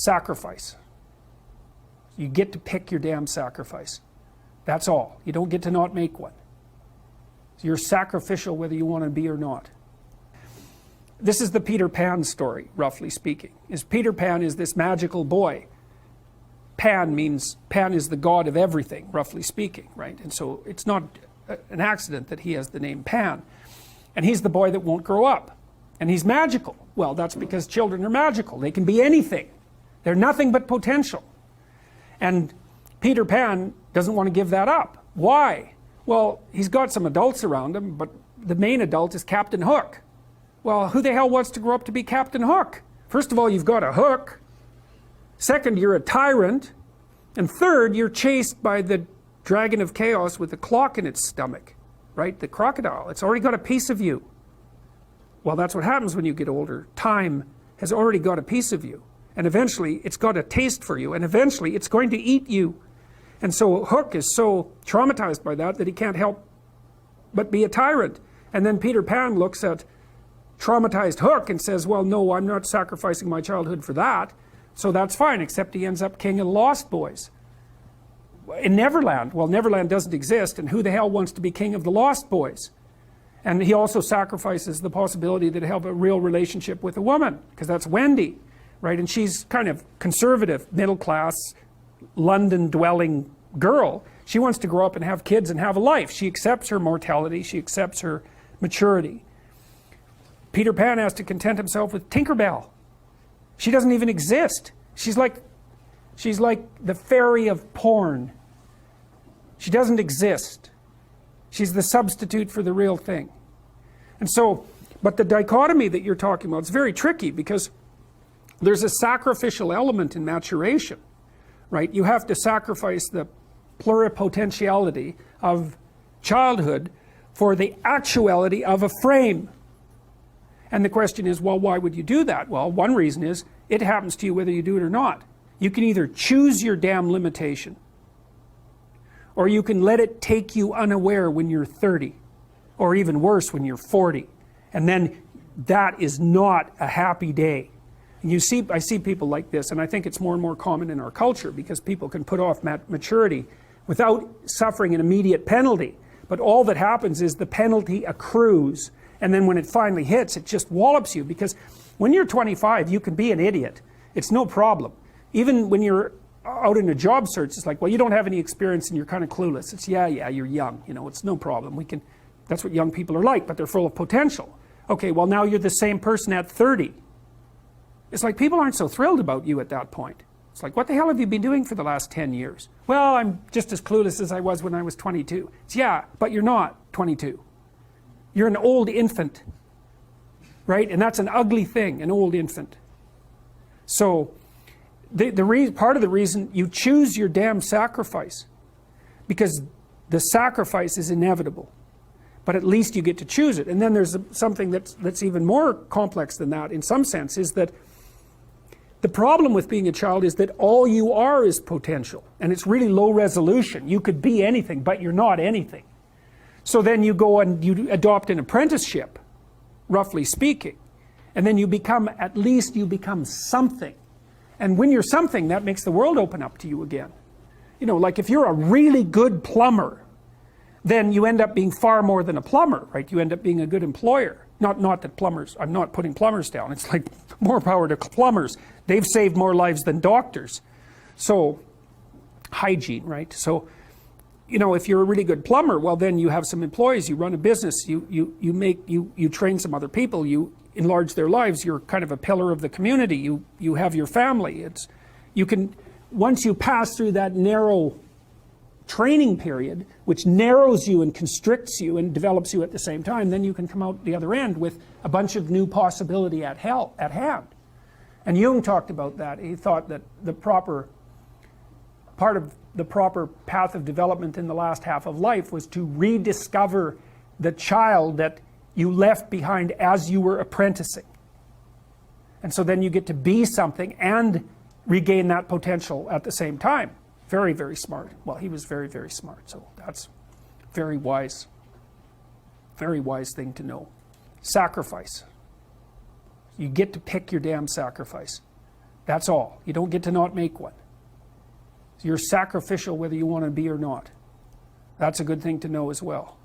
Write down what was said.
sacrifice. You get to pick your damn sacrifice. That's all. You don't get to not make one. So you're sacrificial whether you want to be or not. This is the Peter Pan story, roughly speaking. Peter Pan is this magical boy. Pan is the god of everything, roughly speaking, right? And so it's not an accident that he has the name Pan. And he's the boy that won't grow up. And he's magical. Well, that's because children are magical. They can be anything. They're nothing but potential. And Peter Pan doesn't want to give that up. Why? Well, he's got some adults around him, but the main adult is Captain Hook. Well, who the hell wants to grow up to be Captain Hook? First of all, you've got a hook. Second, you're a tyrant. And third, you're chased by the dragon of chaos with a clock in its stomach, right? The crocodile. It's already got a piece of you. Well, that's what happens when you get older. Time has already got a piece of you. And eventually, it's got a taste for you. And eventually, it's going to eat you. And so Hook is so traumatized by that he can't help but be a tyrant. And then Peter Pan looks at traumatized Hook and says, well, no, I'm not sacrificing my childhood for that. So that's fine, except he ends up king of the Lost Boys. In Neverland, well, Neverland doesn't exist, and who the hell wants to be king of the Lost Boys? And he also sacrifices the possibility that he'll have a real relationship with a woman, because that's Wendy, right? And she's kind of conservative, middle-class, London-dwelling girl. She wants to grow up and have kids and have a life. She accepts her mortality. She accepts her maturity. Peter Pan has to content himself with Tinkerbell. She doesn't even exist. She's like the fairy of porn. She doesn't exist. She's the substitute for the real thing. And so, but the dichotomy that you're talking about is very tricky, because there's a sacrificial element in maturation, right? You have to sacrifice the pluripotentiality of childhood for the actuality of a frame. And the question is, well, why would you do that? Well, one reason is it happens to you whether you do it or not. You can either choose your damn limitation, or you can let it take you unaware when you're 30, or even worse, when you're 40. And then that is not a happy day. And I see people like this, and I think it's more and more common in our culture, because people can put off maturity without suffering an immediate penalty. But all that happens is the penalty accrues, and then when it finally hits, it just wallops you. Because when you're 25, you can be an idiot. It's no problem. Even when you're out in a job search, it's like, well, you don't have any experience and you're kind of clueless. It's, yeah, you're young. You know, it's no problem. That's what young people are like, but they're full of potential. Okay, well, now you're the same person at 30. It's like people aren't so thrilled about you at that point. It's like, what the hell have you been doing for the last 10 years? Well, I'm just as clueless as I was when I was 22. It's, yeah, but you're not 22. You're an old infant, right? And that's an ugly thing, an old infant. So part of the reason you choose your damn sacrifice, because the sacrifice is inevitable, but at least you get to choose it. And then there's something that's even more complex than that in some sense, is that the problem with being a child is that all you are is potential, and it's really low resolution. You could be anything, but you're not anything. So then you go and you adopt an apprenticeship, roughly speaking, and then at least you become something. And when you're something, that makes the world open up to you again. You know, like if you're a really good plumber, then you end up being far more than a plumber, right? You end up being a good employer. Not that plumbers, I'm not putting plumbers down. It's like more power to plumbers. They've saved more lives than doctors. So, hygiene, right? So, you know, if you're a really good plumber, well, then you have some employees, you run a business, you train some other people, you enlarge their lives, you're kind of a pillar of the community, you have your family. Once you pass through that narrow training period, which narrows you and constricts you and develops you at the same time, then you can come out the other end with a bunch of new possibility at hand. And Jung talked about that. He thought that part of the proper path of development in the last half of life was to rediscover the child that you left behind as you were apprenticing. And so then you get to be something and regain that potential at the same time. Very, very smart. Well, he was very, very smart. So that's very wise thing to know. Sacrifice. You get to pick your damn sacrifice. That's all. You don't get to not make one. So you're sacrificial whether you want to be or not. That's a good thing to know as well.